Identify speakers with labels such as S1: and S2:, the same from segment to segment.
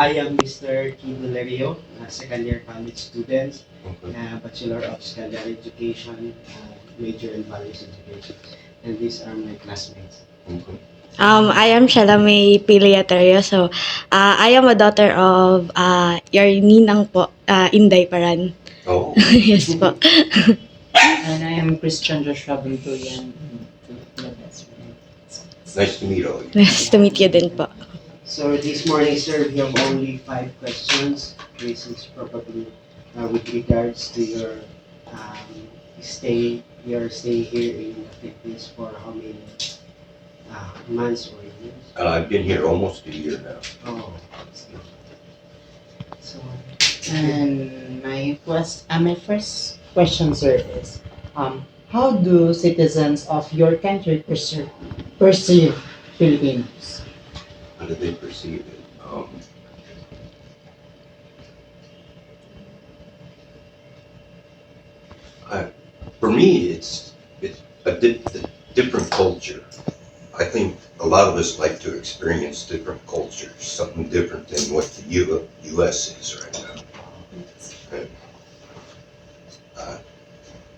S1: I am Mr. Kibulerio, second year college student, Bachelor of Secondary Education, major in Values Education. And these are my classmates.
S2: I am Shalame Piliaterio. So, I am a daughter of your ninang po, Inday Paran.
S3: Oh.
S2: Yes po.
S4: And I am Christian Joshua Bintuyan.
S3: Nice to meet all you.
S2: Nice to meet you din po.
S1: So this morning, sir, we have only 5 questions. This is probably with regards to your stay here in the Philippines for how many months or years?
S3: I've been here almost a year now.
S1: Oh, that's good. So,
S4: And my first question, sir, is how do citizens of your country perceive Filipinos?
S3: How do they perceive it? For me, it's a different culture. I think a lot of us like to experience different cultures, something different than what the U.S. is right now. And,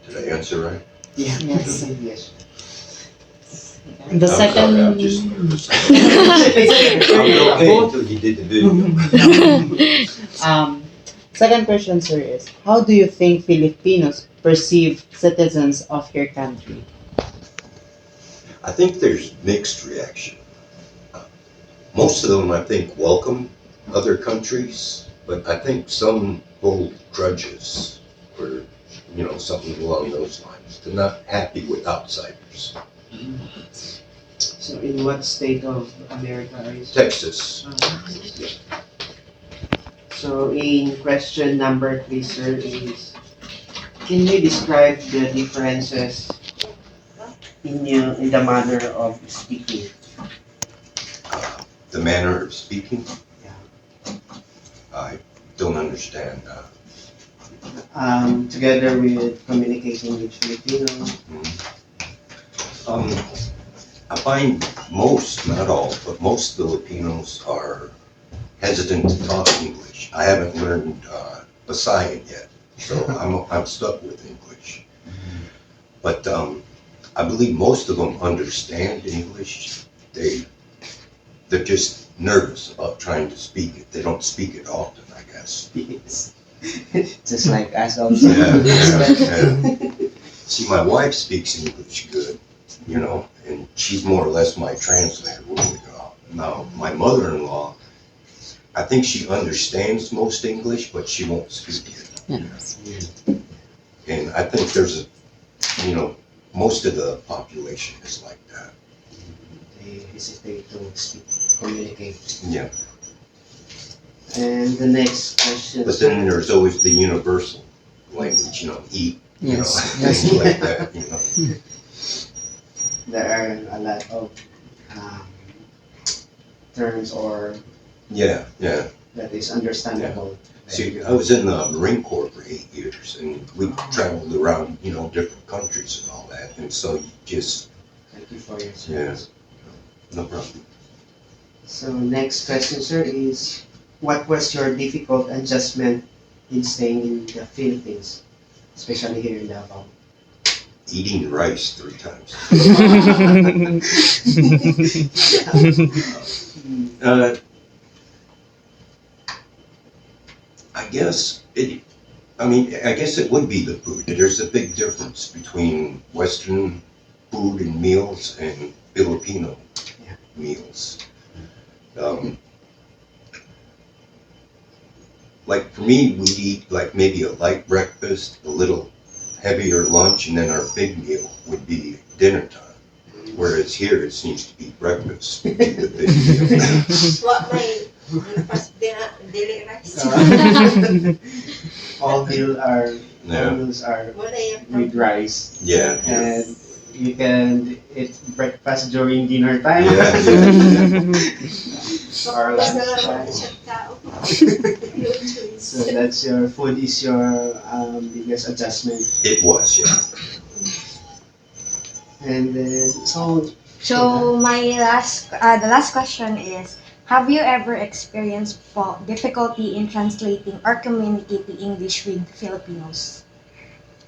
S3: did I answer right?
S1: yeah,
S4: Yes.
S1: yes.
S4: The
S3: I'm
S4: second
S3: sorry, I'm just nervous. I was okay until you did the video.
S4: Second question, sir, is how do you think Filipinos perceive citizens of your country?
S3: I think there's mixed reaction. Most of them, I think, welcome other countries, but I think some hold grudges or, something along those lines. They're not happy with outsiders.
S1: So in what state of America are you?
S3: Texas.
S1: So in question number 3, sir, is can you describe the differences in the manner of speaking?
S3: The manner of speaking,
S1: Yeah.
S3: I don't understand.
S1: Together with communicating with Filipinos.
S3: I find most, not all, but most Filipinos are hesitant to talk English. I haven't learned Visayan yet, so I'm stuck with English. But I believe most of them understand English. They're just nervous about trying to speak it. They don't speak it often, I guess.
S1: Yes. Just like us also.
S3: Yeah. See, my wife speaks English good, and she's more or less my translator when we go out. Now, my mother-in-law, I think she understands most English, but she won't speak it.
S4: Yes.
S3: And I think there's most of the population is like that.
S1: They hesitate to speak, communicate.
S3: Yeah.
S1: And the next question.
S3: But then there's always the universal language, eat,
S4: Yes.
S3: things like that,
S1: There are a lot of terms or
S3: Yeah.
S1: that is understandable.
S3: See, I was in the Marine Corps for 8 years, and we traveled around, different countries and all that, and so you just,
S1: Thank you for your service.
S3: no problem.
S1: So next question, sir, is what was your difficult adjustment in staying in the Philippines, especially here in Davao?
S3: Eating rice 3 times. I guess it would be the food. There's a big difference between Western food and meals and Filipino meals. Like for me, we'd eat like maybe a light breakfast, a little heavier lunch, and then our big meal would be dinner time. Whereas here, it seems to be breakfast would be the big meal.
S5: What may daily rice?
S1: All meals are with rice,
S3: Yeah.
S1: and you can eat breakfast during dinner time. Or lunchtime. So that's your food is your biggest adjustment.
S3: It was, yeah.
S1: And then
S6: So my the last question is, Have you ever experienced po difficulty in translating or communicating English with Filipinos?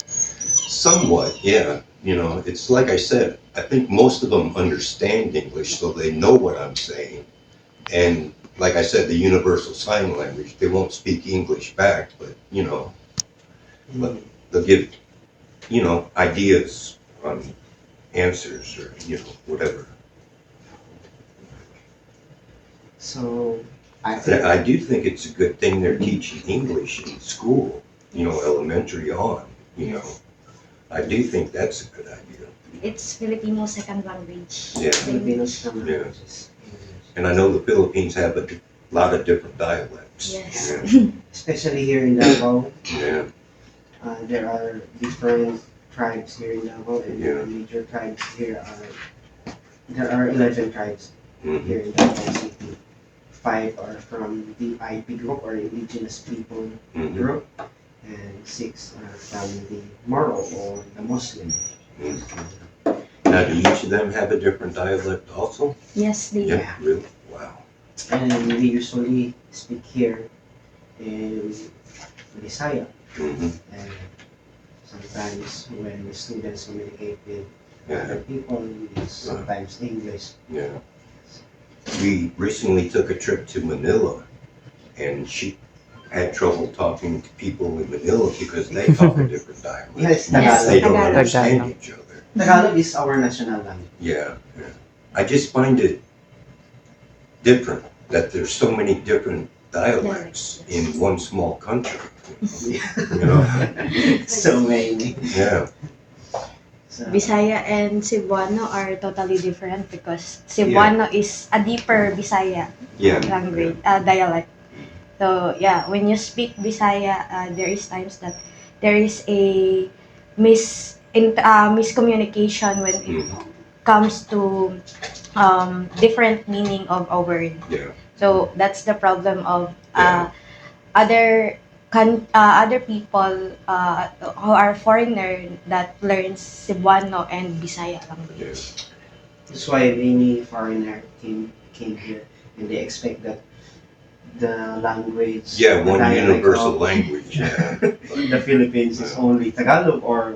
S3: Somewhat, yeah. You know, it's like I said, I think most of them understand English, so they know what I'm saying. And like I said, the universal sign language, they won't speak English back, but, but they'll give, ideas on answers or, whatever.
S1: So, I
S3: And
S1: think
S3: I do think it's a good thing they're teaching English in school, elementary on, I do think that's a good idea.
S6: It's Filipino second language.
S3: Yeah.
S1: Filipinos naman
S3: Yeah.
S1: is English.
S3: And I know the Philippines have a lot of different dialects.
S6: Yes.
S3: Yeah.
S1: Especially here in Davao,
S3: Yeah.
S1: there are different tribes here in Davao, and
S3: Yeah.
S1: the major tribes here there are 11 tribes
S3: Mhm.
S1: here in Davao City. 5 are from the IP group or indigenous people
S3: Mhm.
S1: group, and 6 are from the Moro or the Muslim.
S3: Mhm. Now, do each of them have a different dialect also?
S6: Yes, they
S1: Yeah.
S3: Really? Wow.
S1: And we usually speak here in Bisaya.
S3: Mhm.
S1: And sometimes when the students communicate with
S3: Yeah.
S1: other people, it's sometimes English.
S3: Yeah. We recently took a trip to Manila, and she had trouble talking to people in Manila because they talk a different dialect.
S1: Yes,
S3: They don't
S6: Tagalog.
S3: understand each other.
S1: Tagalog is our national language.
S3: Yeah, yeah. I just find it different that there's so many different dialects in one small country. You know?
S1: So many.
S3: Yeah,
S1: So,
S2: Bisaya and Cebuano are totally different because Cebuano is a deeper Bisaya
S3: yeah.
S2: language, dialect. So yeah, when you speak Bisaya, there is times that there is a miscommunication when it
S3: Mhm.
S2: comes to different meaning of a word.
S3: Yeah,
S2: So that's the problem of
S3: Yeah.
S2: other people who are foreigner that learns Cebuano and Bisaya language.
S1: that's why many foreigner came here and they expect that the language,
S3: yeah,
S1: the
S3: one
S1: dialect
S3: universal
S1: of
S3: language, yeah.
S1: the Philippines is only Tagalog, or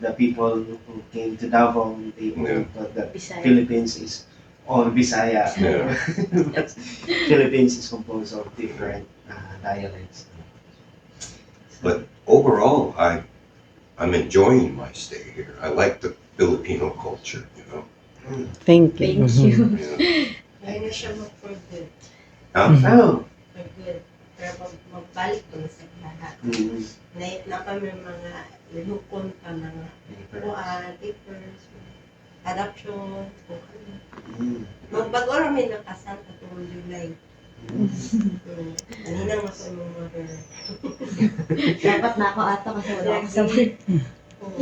S1: the people who came to Davao, they only thought that
S2: Bisaya.
S1: Philippines is all Bisaya.
S3: Yeah.
S1: But Philippines is composed of different dialects.
S3: But overall, I'm enjoying my stay here. I like the Filipino culture,
S4: Thank
S2: Thank you.
S3: Yeah.
S5: Ngayon na siya mag-for-good.
S3: Huh?
S1: Oh,
S5: For-good. Pero magbalik ko na sa lahat. Na pa may mga lihukon pa mga papers, adoption, kung ano. Bago kami nakasal katong July. Aninang ako yung mother.
S6: Dapat na ako ato kasi wala ako sa work.
S5: Oo,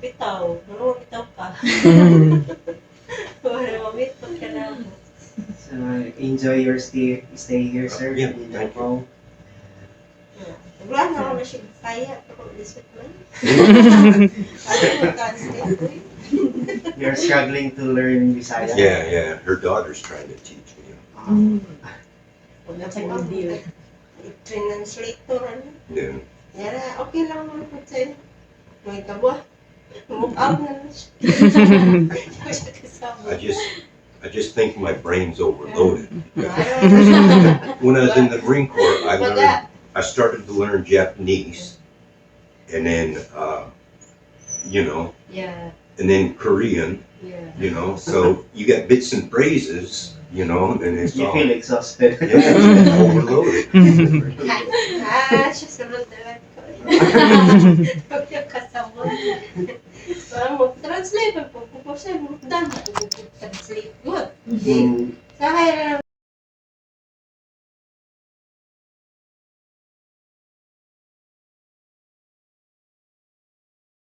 S5: bitaw. Ano bitaw ka? Wala mabitaw ka na ako.
S1: so enjoy your stay here, sir.
S3: Yeah,
S1: in
S3: thank
S1: Davao.
S5: Wala na ako na siya kaya. Pero lisod man. Ano mo translate ko eh?
S1: You're struggling to learn Bisaya.
S3: Yeah, her daughter's trying to teach me.
S6: That's a good deal.
S5: Translator ano?
S3: Yeah.
S5: Yara, okay lang mo po sa'yo. May kabwa. Move out na lang siya. Siya kasama.
S3: I just think my brain's overloaded.
S5: Ayaw.
S3: When I was in the Marine Corps, I started to learn Japanese, and then,
S5: Yeah,
S3: and then Korean,
S5: yeah.
S3: so you got bits and phrases, and it's
S1: You
S3: all,
S1: feel exhausted.
S3: yeah, it's overloaded.
S5: Siya sunod na lang ko. Huwag yung kasama. Mag-translate. Pagpupusin mo. Dami. Mag-translate. Good.
S1: Mm.
S5: Sa kaya